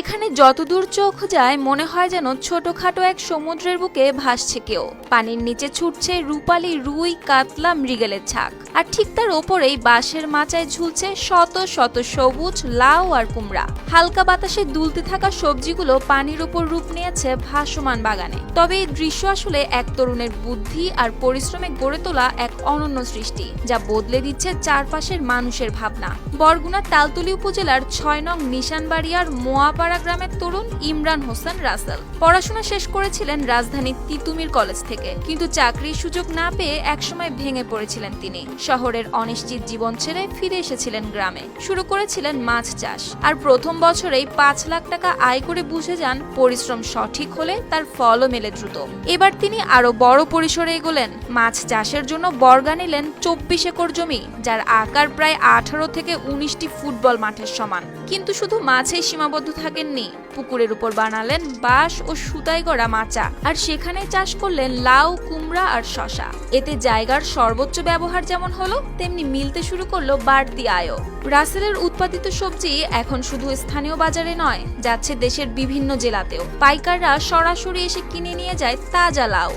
এখানে যতদূর চোখ যায় মনে হয় যেন ছোটখাটো এক সমুদ্রের বুকে ভাসছে কেউ। পানির নিচে ছুটছে রূপালী রুই, কাতলা, মৃগেলের ছাক। আর ঠিক তার ওপরেই বাঁশের মাচায় ঝুলছে শত শত সবুজ লাউ আর কুমড়া। হালকা বাতাসে দুলতে থাকা সবজিগুলো পানির উপর রূপ নিয়েছে ভাসমান বাগানে। তবে এই দৃশ্য আসলে এক তরুণের বুদ্ধি আর পরিশ্রমে গড়ে তোলা এক অনন্য সৃষ্টি, যা বদলে দিচ্ছে চারপাশের মানুষের ভাবনা। বরগুনার তালতলী উপজেলার ৬ নং নিশানবাড়িয়ার মোয়াপাড়া গ্রামের তরুণ ইমরান হোসেন রাসেল পড়াশোনা শেষ করেছিলেন রাজধানীর তিতুমির কলেজ থেকে, কিন্তু চাকরির সুযোগ না পেয়ে একসময় ভেঙে পড়েছিলেন তিনি। শহরের অনিশ্চিত জীবন ছেড়ে ফিরে এসেছিলেন গ্রামে, শুরু করেছিলেন মাছ চাষ। আর প্রথম বছরেই ৫ লাখ টাকা আয় করে বুঝে যান পরিশ্রম সঠিক হলে তার ফলও মেলে দ্রুত। এবার তিনি আরো বড় পরিসরে এগোলেন। মাছ চাষের জন্য বর্গা নিলেন ২৪ একর জমি, যার আকার প্রায় ১৮ থেকে ১৯টি ফুটবল মাঠের সমান। কিন্তু শুধু মাছেই সীমাবদ্ধ থাকেননি, পুকুরের উপর বানালেন বাঁশ ও সুতায় গড়া মাচা, আর সেখানে চাষ করলেন লাউ, কুমড়া আর শশা। এতে জায়গার সর্বোচ্চ ব্যবহার যেমন হলো, তেমনি মিলতে শুরু করলো বাড়তি আয়ও। রাসেলের উৎপাদিত সবজি এখন শুধু স্থানীয় বাজারে নয়, যাচ্ছে দেশের বিভিন্ন জেলাতেও। পাইকাররা সরাসরি এসে কিনে নিয়ে যায় তাজা লাউ।